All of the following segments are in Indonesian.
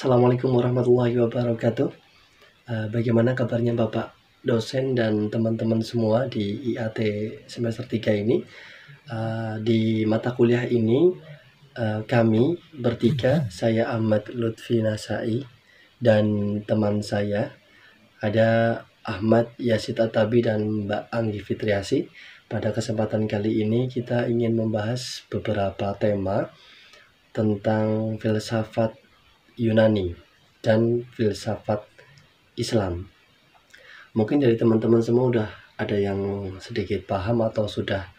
Assalamualaikum warahmatullahi wabarakatuh. Bagaimana kabarnya Bapak dosen dan teman-teman semua di IAT semester 3 ini? Di mata kuliah ini kami bertiga, saya Ahmad Lutfi Nasai dan teman saya ada Ahmad Yasid Atabi dan Mbak Anggi Fitriasi. Pada kesempatan kali ini kita ingin membahas beberapa tema tentang filsafat Yunani dan filsafat Islam. Mungkin dari teman-teman semua udah ada yang sedikit paham atau sudah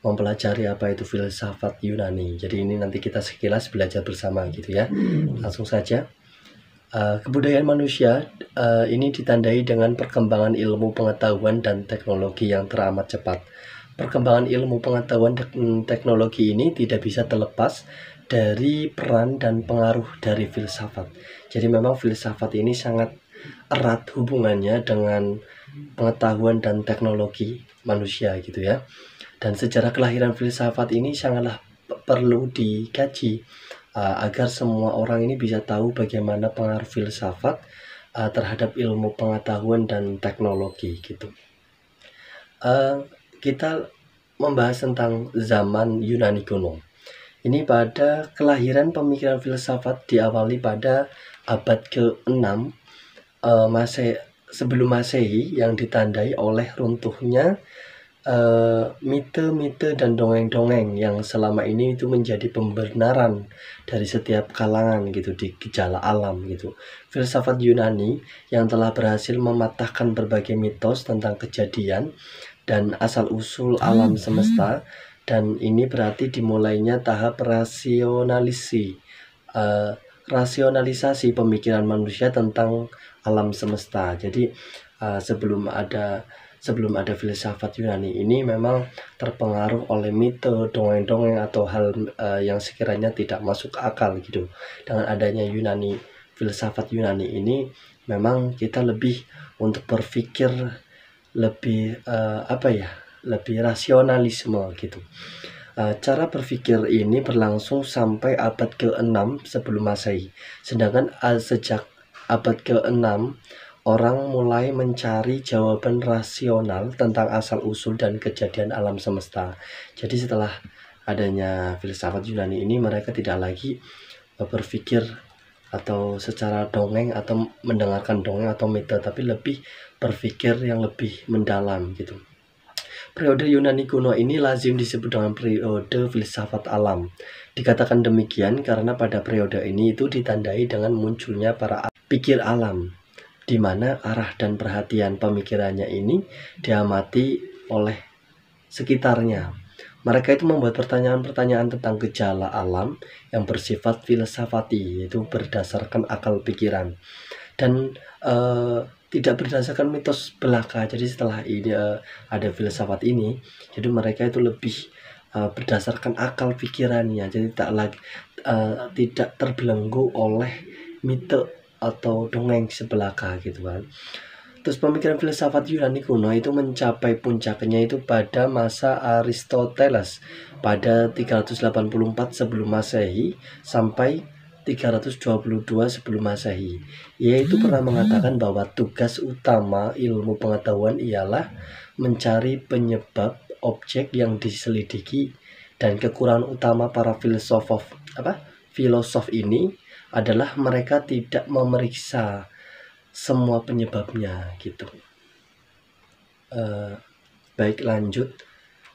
mempelajari apa itu filsafat Yunani. Jadi ini nanti kita sekilas belajar bersama gitu ya. Langsung saja. Kebudayaan manusia ini ditandai dengan perkembangan ilmu pengetahuan dan teknologi yang teramat cepat. Perkembangan ilmu pengetahuan dan teknologi ini tidak bisa terlepas dari peran dan pengaruh dari filsafat. Jadi memang filsafat ini sangat erat hubungannya dengan pengetahuan dan teknologi manusia gitu ya. Dan sejarah kelahiran filsafat ini sangatlah perlu dikaji agar semua orang ini bisa tahu bagaimana pengaruh filsafat terhadap ilmu pengetahuan dan teknologi gitu. Kita membahas tentang zaman Yunani kuno. Ini pada kelahiran pemikiran filsafat diawali pada abad ke-6 sebelum Masehi yang ditandai oleh runtuhnya mite-mite dan dongeng-dongeng yang selama ini itu menjadi pembenaran dari setiap kalangan gitu di gejala alam gitu. Filsafat Yunani yang telah berhasil mematahkan berbagai mitos tentang kejadian dan asal-usul alam semesta, dan ini berarti dimulainya tahap rasionalisasi pemikiran manusia tentang alam semesta. Jadi sebelum ada filsafat Yunani ini memang terpengaruh oleh mite, dongeng-dongeng atau hal yang sekiranya tidak masuk akal gitu. Dengan adanya filsafat Yunani ini memang kita lebih untuk berpikir lebih lebih rasionalisme gitu. Cara berpikir ini berlangsung sampai abad ke-6 sebelum Masehi. Sedangkan sejak abad ke-6 orang mulai mencari jawaban rasional tentang asal-usul dan kejadian alam semesta. Jadi setelah adanya filsafat Yunani ini, mereka tidak lagi berpikir atau secara dongeng atau mendengarkan dongeng atau mite, tapi lebih berpikir yang lebih mendalam gitu. Periode Yunani kuno ini lazim disebut dengan periode filsafat alam. Dikatakan demikian karena pada periode ini itu ditandai dengan munculnya para pikir alam, di mana arah dan perhatian pemikirannya ini diamati oleh sekitarnya. Mereka itu membuat pertanyaan-pertanyaan tentang gejala alam yang bersifat filsafati, yaitu berdasarkan akal pikiran, dan tidak berdasarkan mitos belaka. Jadi setelah ini ada filsafat ini, jadi mereka itu lebih berdasarkan akal pikirannya, jadi tidak terbelenggu oleh mite atau dongeng sebelaka gitu kan. Terus pemikiran filsafat Yunani kuno itu mencapai puncaknya itu pada masa Aristoteles pada 384 sebelum Masehi sampai 322 sebelum Masehi. Ia itu pernah mengatakan bahwa tugas utama ilmu pengetahuan ialah mencari penyebab objek yang diselidiki, dan kekurangan utama para filosof ini adalah mereka tidak memeriksa semua penyebabnya gitu. Baik, lanjut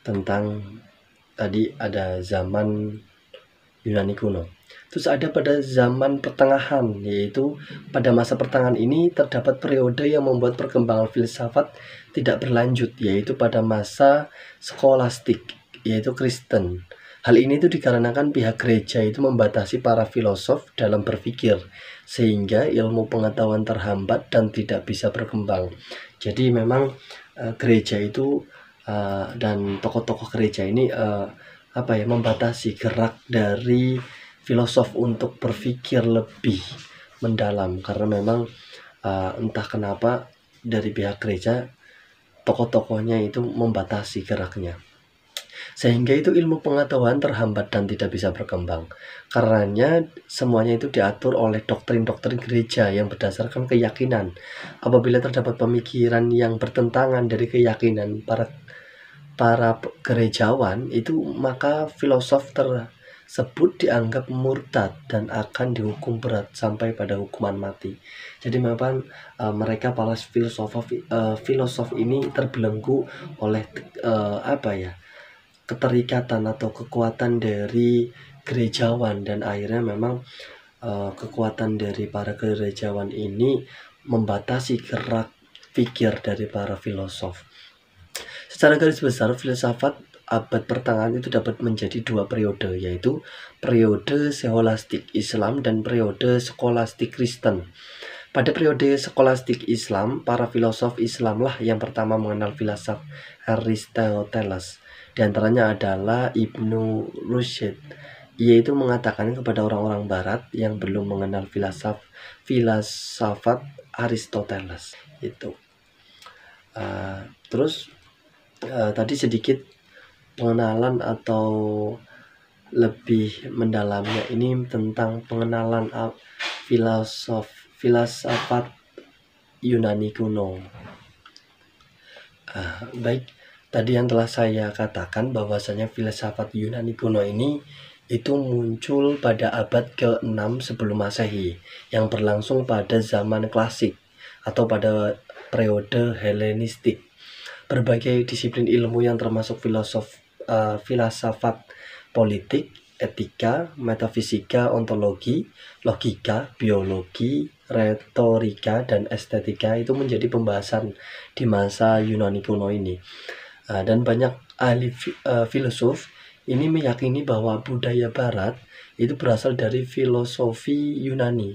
tentang tadi ada zaman Yunani kuno. Terus ada pada zaman pertengahan, yaitu pada masa pertengahan ini terdapat periode yang membuat perkembangan filsafat tidak berlanjut, yaitu pada masa skolastik, yaitu Kristen. Hal ini itu dikarenakan pihak gereja itu membatasi para filosof dalam berpikir, sehingga ilmu pengetahuan terhambat dan tidak bisa berkembang. Jadi memang gereja itu dan tokoh-tokoh gereja ini membatasi gerak dari filosof untuk berpikir lebih mendalam, karena memang entah kenapa dari pihak gereja tokoh-tokohnya itu membatasi geraknya. Sehingga itu ilmu pengetahuan terhambat dan tidak bisa berkembang. Karenanya semuanya itu diatur oleh doktrin-doktrin gereja yang berdasarkan keyakinan. Apabila terdapat pemikiran yang bertentangan dari keyakinan para gerejawan itu, maka filosof tersebut dianggap murtad dan akan dihukum berat sampai pada hukuman mati. Jadi memang mereka para filosof ini terbelenggu oleh keterikatan atau kekuatan dari gerejawan, dan akhirnya memang kekuatan dari para gerejawan ini membatasi gerak pikir dari para filosof. Secara garis besar, filsafat abad pertengahan itu dapat menjadi dua periode, yaitu periode scholastik Islam dan periode skolastik Kristen. Pada periode skolastik Islam, para filosof Islamlah yang pertama mengenal filsafat Aristoteles. Di antaranya adalah Ibnu Rushd. Ia itu mengatakan kepada orang-orang barat yang belum mengenal filsafat Aristoteles itu. Terus tadi sedikit pengenalan atau lebih mendalamnya ini tentang pengenalan filsafat Yunani kuno. Baik, tadi yang telah saya katakan bahwasanya filsafat Yunani kuno ini itu muncul pada abad ke-6 sebelum Masehi yang berlangsung pada zaman klasik atau pada periode Helenistik. Berbagai disiplin ilmu yang termasuk filsafat politik, etika, metafisika, ontologi, logika, biologi, retorika, dan estetika itu menjadi pembahasan di masa Yunani kuno ini. Dan banyak ahli filsuf ini meyakini bahwa budaya barat itu berasal dari filosofi Yunani.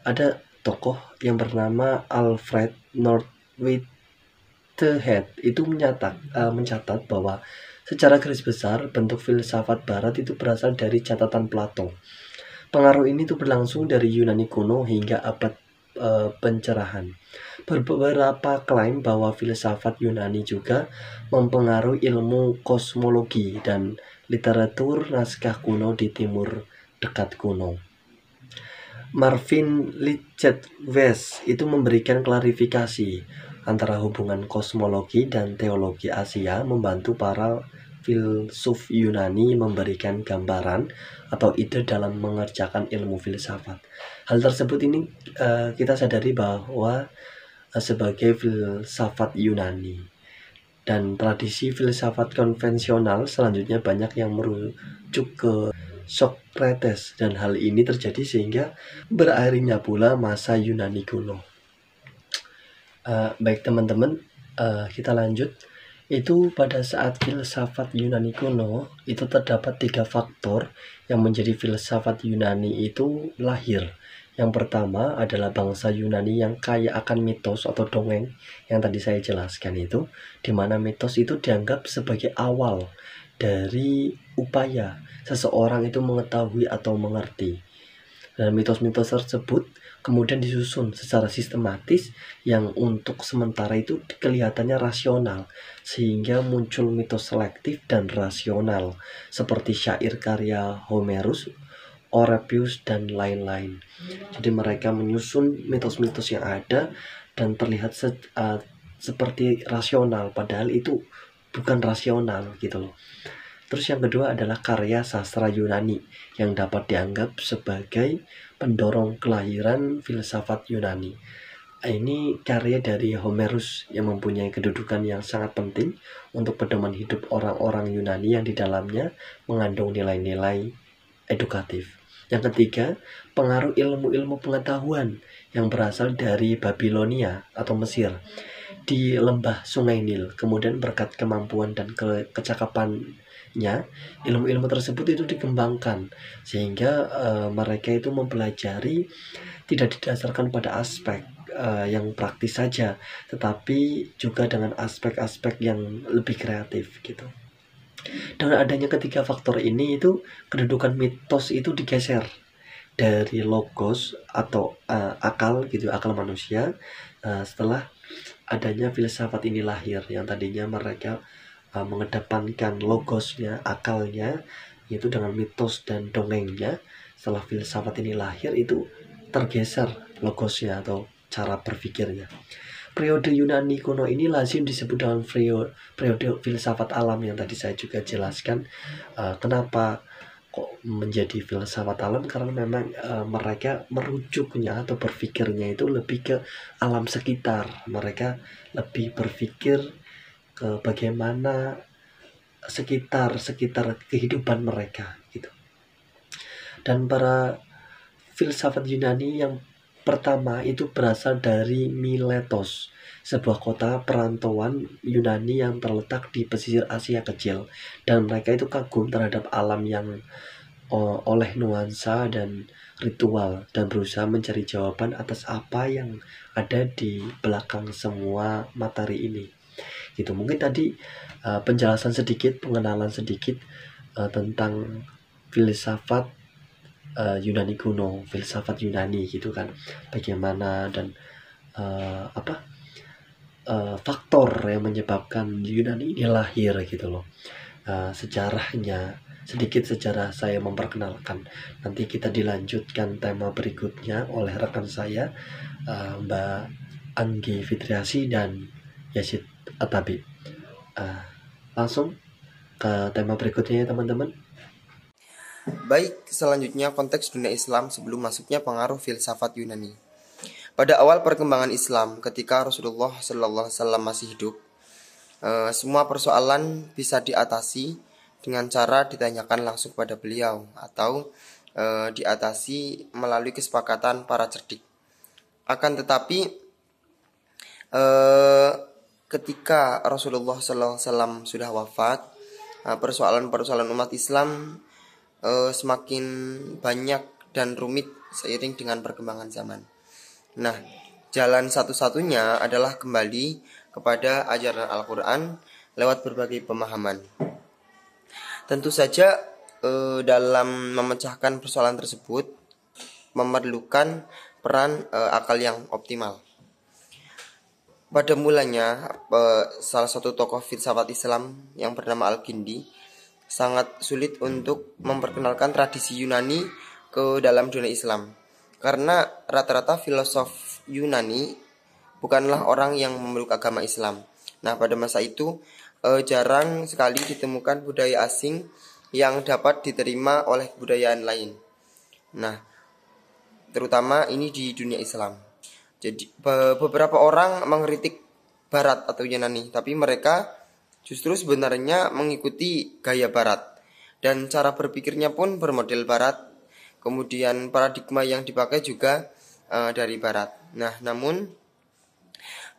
Ada tokoh yang bernama Alfred North Whitehead itu mencatat bahwa secara garis besar bentuk filsafat barat itu berasal dari catatan Plato. Pengaruh ini tuh berlangsung dari Yunani kuno hingga abad pencerahan. Beberapa klaim bahwa filsafat Yunani juga mempengaruhi ilmu kosmologi dan literatur naskah kuno di timur dekat kuno. Marvin Lichtenweiss itu memberikan klarifikasi antara hubungan kosmologi dan teologi Asia, membantu para filsuf Yunani memberikan gambaran atau ide dalam mengerjakan ilmu filsafat. Hal tersebut ini kita sadari bahwa sebagai filsafat Yunani. Dan tradisi filsafat konvensional selanjutnya banyak yang merujuk ke Socrates, dan hal ini terjadi sehingga berakhirnya pula masa Yunani kuno. Baik teman-teman, kita lanjut. Itu pada saat filsafat Yunani kuno itu terdapat 3 faktor yang menjadi filsafat Yunani itu lahir. Yang pertama adalah bangsa Yunani yang kaya akan mitos atau dongeng yang tadi saya jelaskan itu, di mana mitos itu dianggap sebagai awal dari upaya seseorang itu mengetahui atau mengerti. Dan mitos-mitos tersebut kemudian disusun secara sistematis yang untuk sementara itu kelihatannya rasional, sehingga muncul mitos selektif dan rasional seperti syair karya Homerus, Eurypylus, dan lain-lain. Jadi mereka menyusun mitos-mitos yang ada dan terlihat seperti rasional, padahal itu bukan rasional gitu loh. Terus yang kedua adalah karya sastra Yunani yang dapat dianggap sebagai pendorong kelahiran filsafat Yunani. Ini karya dari Homerus yang mempunyai kedudukan yang sangat penting untuk pedoman hidup orang-orang Yunani yang di dalamnya mengandung nilai-nilai edukatif. Yang ketiga, pengaruh ilmu-ilmu pengetahuan yang berasal dari Babilonia atau Mesir di lembah Sungai Nil. Kemudian berkat kemampuan dan kecakapannya, ilmu-ilmu tersebut itu dikembangkan sehingga mereka itu mempelajari tidak didasarkan pada aspek yang praktis saja, tetapi juga dengan aspek-aspek yang lebih kreatif gitu. Dengan adanya ketiga faktor ini itu kedudukan mitos itu digeser dari logos atau akal gitu, akal manusia, setelah adanya filsafat ini lahir yang tadinya mereka mengedepankan logosnya, akalnya, yaitu dengan mitos dan dongengnya. Setelah filsafat ini lahir, itu tergeser logosnya atau cara berpikirnya. Periode Yunani kuno ini lazim disebut dengan periode filsafat alam yang tadi saya juga jelaskan. Kenapa kok menjadi filsafat alam? Karena memang mereka merujuknya atau berpikirnya itu lebih ke alam sekitar. Mereka lebih berpikir ke bagaimana sekitar kehidupan mereka gitu. Dan para filsafat Yunani yang pertama itu berasal dari Miletos, sebuah kota perantauan Yunani yang terletak di pesisir Asia Kecil. Dan mereka itu kagum terhadap alam yang oleh nuansa dan ritual, dan berusaha mencari jawaban atas apa yang ada di belakang semua materi ini. Gitu. Mungkin tadi penjelasan sedikit, pengenalan sedikit tentang filsafat Yunani kuno, filsafat Yunani gitu kan, bagaimana dan faktor yang menyebabkan Yunani ini lahir gitu loh. Sejarahnya, sedikit sejarah saya memperkenalkan. Nanti kita dilanjutkan tema berikutnya oleh rekan saya, Mbak Anggi Fitriasi dan Yazid Atabi. Langsung ke tema berikutnya ya teman-teman. Baik, selanjutnya konteks dunia Islam sebelum masuknya pengaruh filsafat Yunani. Pada awal perkembangan Islam, ketika Rasulullah SAW masih hidup, semua persoalan bisa diatasi dengan cara ditanyakan langsung pada beliau atau diatasi melalui kesepakatan para cerdik. Akan tetapi, ketika Rasulullah SAW sudah wafat, persoalan-persoalan umat Islam semakin banyak dan rumit seiring dengan perkembangan zaman. Nah, jalan satu-satunya adalah kembali kepada ajaran Al-Quran lewat berbagai pemahaman. Tentu saja dalam memecahkan persoalan tersebut memerlukan peran akal yang optimal. Pada mulanya, salah satu tokoh filsafat Islam yang bernama Al-Kindi sangat sulit untuk memperkenalkan tradisi Yunani ke dalam dunia Islam. Karena rata-rata filosof Yunani bukanlah orang yang memeluk agama Islam. Nah, pada masa itu jarang sekali ditemukan budaya asing yang dapat diterima oleh kebudayaan lain. Nah, terutama ini di dunia Islam. Jadi beberapa orang mengkritik Barat atau Yunani, tapi mereka justru sebenarnya mengikuti gaya Barat, dan cara berpikirnya pun bermodel Barat. Kemudian paradigma yang dipakai juga dari Barat. Nah, namun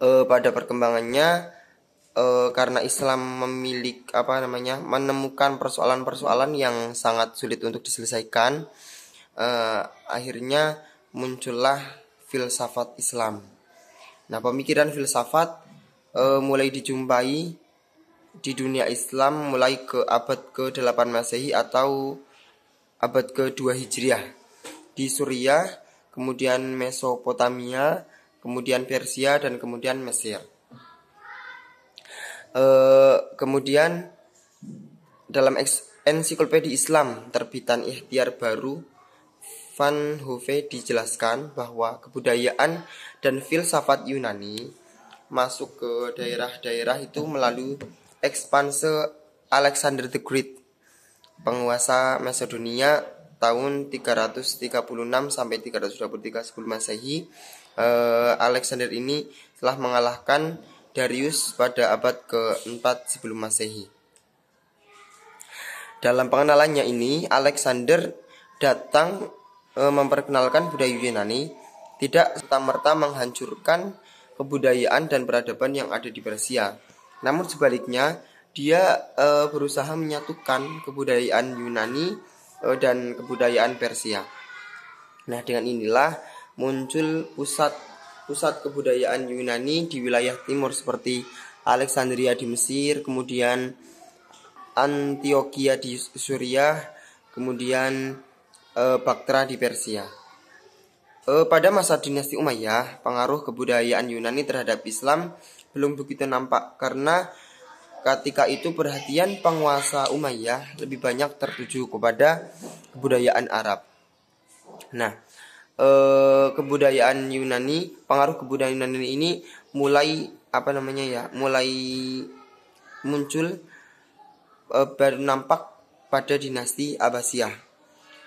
pada perkembangannya, karena Islam menemukan persoalan-persoalan yang sangat sulit untuk diselesaikan, akhirnya muncullah filsafat Islam. Nah, pemikiran filsafat mulai dijumpai di dunia Islam mulai ke abad ke-8 Masehi atau abad ke-2 Hijriah di Suriah, kemudian Mesopotamia, kemudian Persia, dan kemudian Mesir. Kemudian dalam ensiklopedia Islam terbitan Ikhtiar Baru Van Hove dijelaskan bahwa kebudayaan dan filsafat Yunani masuk ke daerah-daerah itu melalui ekspansi Alexander the Great, penguasa Macedonia tahun 336 sampai 323 sebelum Masehi. Alexander ini telah mengalahkan Darius pada abad ke-4 sebelum Masehi. Dalam pengenalannya ini, Alexander datang memperkenalkan budaya Yunani, tidak serta-merta menghancurkan kebudayaan dan peradaban yang ada di Persia. Namun sebaliknya, dia berusaha menyatukan kebudayaan Yunani dan kebudayaan Persia. Nah, dengan inilah muncul pusat kebudayaan Yunani di wilayah timur seperti Alexandria di Mesir, kemudian Antioquia di Suriah, kemudian Baktra di Persia. Pada masa dinasti Umayyah, pengaruh kebudayaan Yunani terhadap Islam belum begitu nampak karena ketika itu perhatian penguasa Umayyah lebih banyak tertuju kepada kebudayaan Arab. Nah, kebudayaan Yunani, pengaruh kebudayaan Yunani ini mulai mulai muncul, baru nampak pada dinasti Abbasiyah,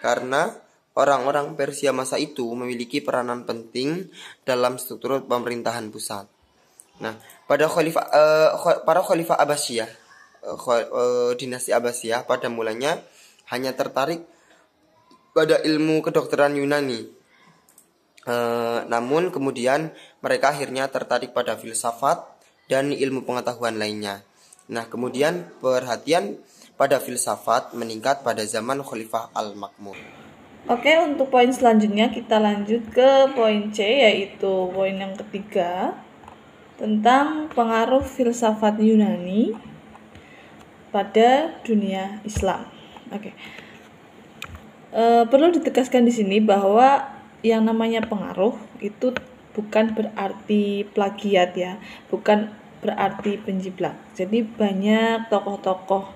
karena orang-orang Persia masa itu memiliki peranan penting dalam struktur pemerintahan pusat. Nah, pada para khalifah Abbasiyah, dinasti Abbasiyah pada mulanya hanya tertarik pada ilmu kedokteran Yunani. Namun kemudian mereka akhirnya tertarik pada filsafat dan ilmu pengetahuan lainnya. Nah, kemudian perhatian pada filsafat meningkat pada zaman Khalifah Al-Ma'mun. Oke, untuk poin selanjutnya kita lanjut ke poin C, yaitu poin yang ketiga tentang pengaruh filsafat Yunani pada dunia Islam. Oke. Perlu ditegaskan di sini bahwa yang namanya pengaruh itu bukan berarti plagiat ya, bukan berarti penjiplak. Jadi banyak tokoh-tokoh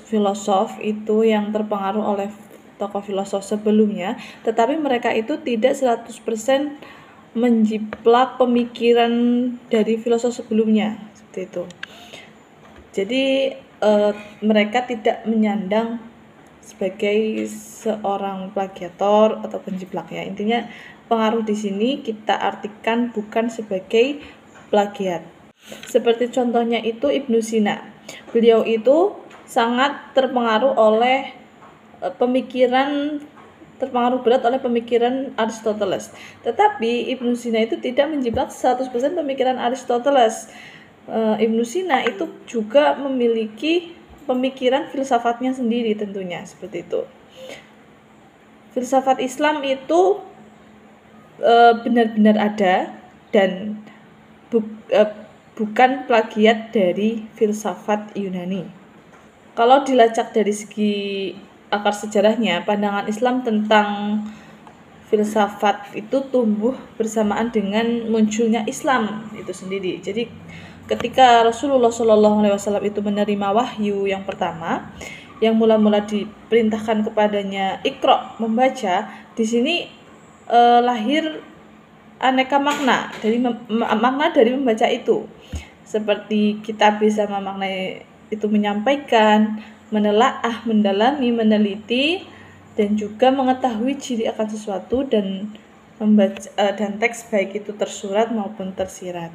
filosof itu yang terpengaruh oleh tokoh filosof sebelumnya, tetapi mereka itu tidak 100% menjiplak pemikiran dari filosof sebelumnya, seperti itu. Jadi mereka tidak menyandang sebagai seorang plagiator atau penjiplak ya. Intinya pengaruh di sini kita artikan bukan sebagai plagiat. Seperti contohnya itu Ibnu Sina. Beliau itu sangat terpengaruh berat oleh pemikiran Aristoteles. Tetapi Ibnu Sina itu tidak menjiplak 100% pemikiran Aristoteles. Ibnu Sina itu juga memiliki pemikiran filsafatnya sendiri tentunya, seperti itu. Filsafat Islam itu benar-benar ada dan bukan plagiat dari filsafat Yunani. Kalau dilacak dari segi akar sejarahnya, pandangan Islam tentang filsafat itu tumbuh bersamaan dengan munculnya Islam itu sendiri. Jadi ketika Rasulullah SAW itu menerima wahyu yang pertama, yang mula-mula diperintahkan kepadanya Iqra, membaca, di sini lahir aneka makna dari membaca itu. Seperti kita bisa memaknai itu menyampaikan, menelaah, mendalami, meneliti, dan juga mengetahui ciri akan sesuatu dan membaca dan teks baik itu tersurat maupun tersirat.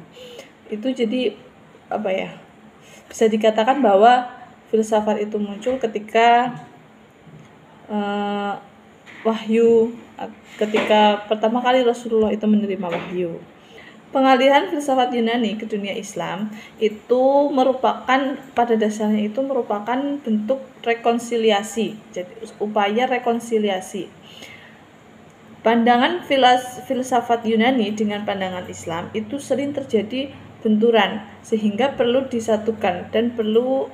Itu jadi bisa dikatakan bahwa filsafat itu muncul ketika ketika pertama kali Rasulullah itu menerima wahyu. Pengalihan filsafat Yunani ke dunia Islam itu pada dasarnya merupakan bentuk rekonsiliasi, jadi upaya rekonsiliasi. Pandangan filsafat Yunani dengan pandangan Islam itu sering terjadi benturan, sehingga perlu disatukan dan perlu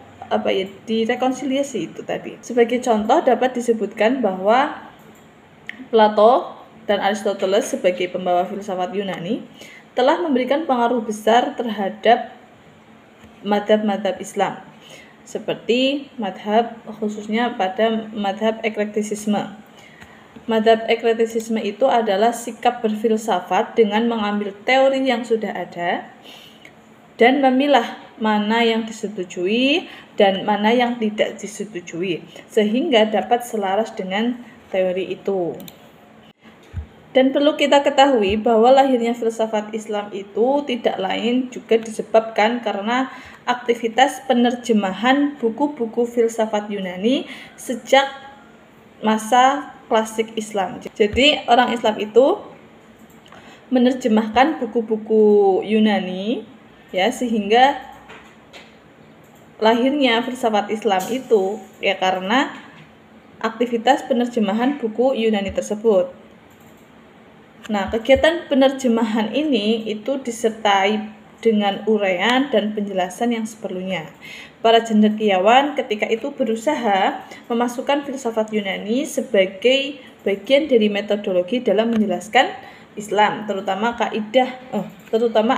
direkonsiliasi itu tadi. Sebagai contoh dapat disebutkan bahwa Plato dan Aristoteles sebagai pembawa filsafat Yunani telah memberikan pengaruh besar terhadap madhab-madhab Islam, seperti khususnya pada madhab eklektisisme. Madhab eklektisisme itu adalah sikap berfilsafat dengan mengambil teori yang sudah ada dan memilah mana yang disetujui dan mana yang tidak disetujui, sehingga dapat selaras dengan teori itu. Dan perlu kita ketahui bahwa lahirnya filsafat Islam itu tidak lain juga disebabkan karena aktivitas penerjemahan buku-buku filsafat Yunani sejak masa klasik Islam. Jadi orang Islam itu menerjemahkan buku-buku Yunani ya, sehingga lahirnya filsafat Islam itu ya karena aktivitas penerjemahan buku Yunani tersebut. Nah, kegiatan penerjemahan ini itu disertai dengan uraian dan penjelasan yang seperlunya. Para cendekiawan ketika itu berusaha memasukkan filsafat Yunani sebagai bagian dari metodologi dalam menjelaskan Islam, terutama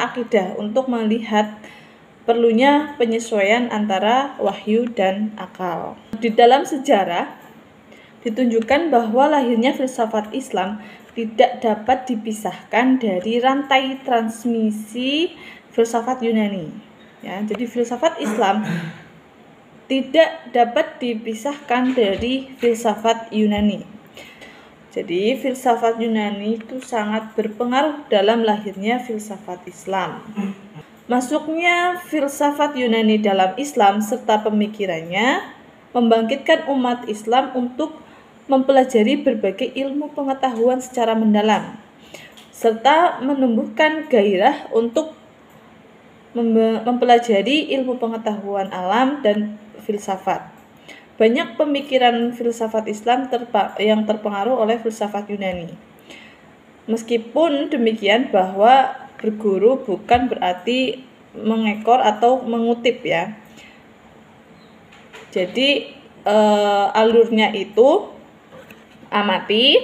akidah, untuk melihat perlunya penyesuaian antara wahyu dan akal. Di dalam sejarah ditunjukkan bahwa lahirnya filsafat Islam tidak dapat dipisahkan dari rantai transmisi filsafat Yunani. Ya, jadi filsafat Islam tidak dapat dipisahkan dari filsafat Yunani. Jadi filsafat Yunani itu sangat berpengaruh dalam lahirnya filsafat Islam. Masuknya filsafat Yunani dalam Islam serta pemikirannya membangkitkan umat Islam untuk mempelajari berbagai ilmu pengetahuan secara mendalam, serta menumbuhkan gairah untuk mempelajari ilmu pengetahuan alam dan filsafat. Banyak pemikiran filsafat Islam yang terpengaruh oleh filsafat Yunani. Meskipun demikian, bahwa berguru bukan berarti mengekor atau mengutip ya. Jadi alurnya itu amati,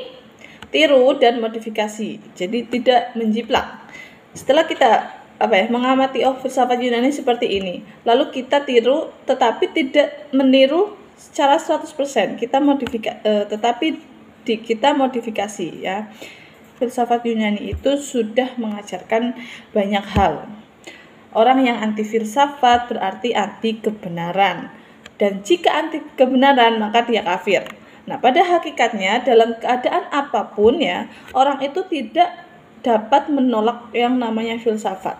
tiru, dan modifikasi. Jadi tidak menjiplak. Setelah kita mengamati filsafat Yunani seperti ini, lalu kita tiru tetapi tidak meniru secara 100%. Kita modifikasi ya. Filsafat Yunani itu sudah mengajarkan banyak hal. Orang yang anti filsafat berarti anti kebenaran. Dan jika anti kebenaran, maka dia kafir. Nah, pada hakikatnya dalam keadaan apapun ya, orang itu tidak dapat menolak yang namanya filsafat.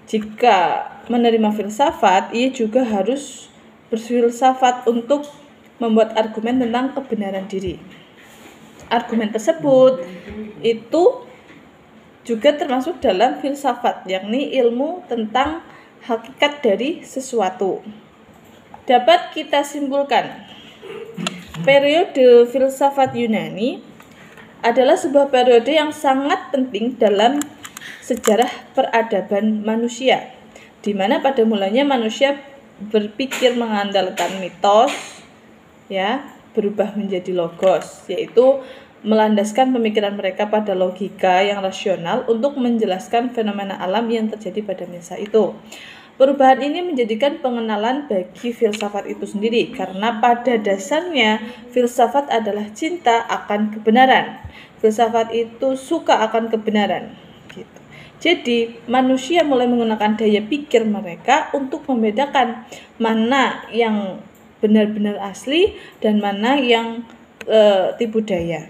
Jika menerima filsafat, ia juga harus berfilsafat untuk membuat argumen tentang kebenaran diri. Argumen tersebut itu juga termasuk dalam filsafat, yakni ilmu tentang hakikat dari sesuatu. Dapat kita simpulkan, periode filsafat Yunani adalah sebuah periode yang sangat penting dalam sejarah peradaban manusia, di mana pada mulanya manusia berpikir mengandalkan mitos, ya, berubah menjadi logos, yaitu melandaskan pemikiran mereka pada logika yang rasional untuk menjelaskan fenomena alam yang terjadi pada masa itu. Perubahan ini menjadikan pengenalan bagi filsafat itu sendiri, karena pada dasarnya filsafat adalah cinta akan kebenaran. Filsafat itu suka akan kebenaran. Gitu. Jadi manusia mulai menggunakan daya pikir mereka untuk membedakan mana yang benar-benar asli dan mana yang tipu daya.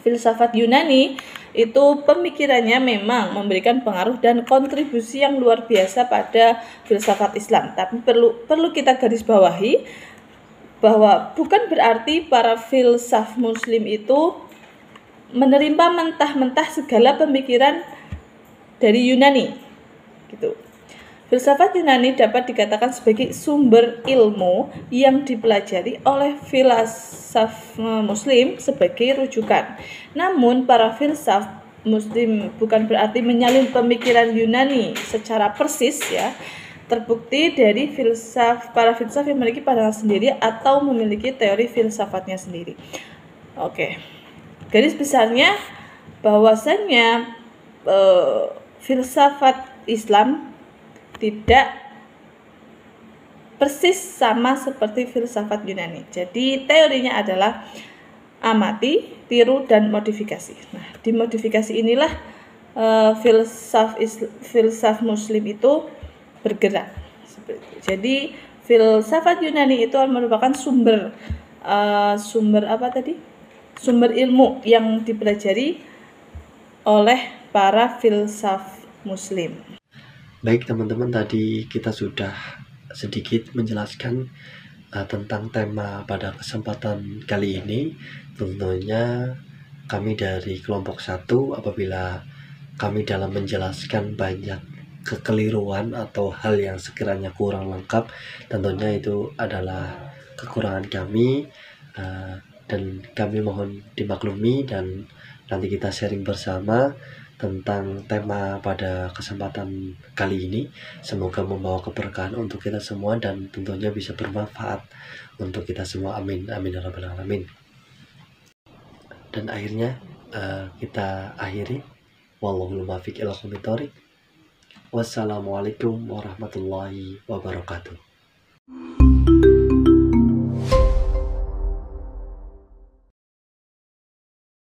Filsafat Yunani itu pemikirannya memang memberikan pengaruh dan kontribusi yang luar biasa pada filsafat Islam. Tapi perlu kita garis bawahi bahwa bukan berarti para filsaf Muslim itu menerima mentah-mentah segala pemikiran dari Yunani. Gitu. Filsafat Yunani dapat dikatakan sebagai sumber ilmu yang dipelajari oleh filsaf Muslim sebagai rujukan. Namun para filsaf Muslim bukan berarti menyalin pemikiran Yunani secara persis ya. Terbukti dari para filsaf yang memiliki pandangan sendiri atau memiliki teori filsafatnya sendiri. Oke. Garis besarnya bahwasannya filsafat Islam tidak persis sama seperti filsafat Yunani. Jadi teorinya adalah amati, tiru, dan modifikasi. Nah, di modifikasi inilah filsaf Muslim itu bergerak. Jadi filsafat Yunani itu merupakan sumber ilmu yang dipelajari oleh para filsaf Muslim. Baik teman-teman, tadi kita sudah sedikit menjelaskan tentang tema pada kesempatan kali ini. Tentunya kami dari kelompok 1, apabila kami dalam menjelaskan banyak kekeliruan atau hal yang sekiranya kurang lengkap, tentunya itu adalah kekurangan kami, dan kami mohon dimaklumi, dan nanti kita sharing bersama tentang tema pada kesempatan kali ini. Semoga membawa keberkahan untuk kita semua dan tentunya bisa bermanfaat untuk kita semua. Amin, amin ya rabbal alamin. Dan akhirnya kita akhiri. Wallahul muwaffiq ila aqwamit thoriq. Wassalamualaikum warahmatullahi wabarakatuh.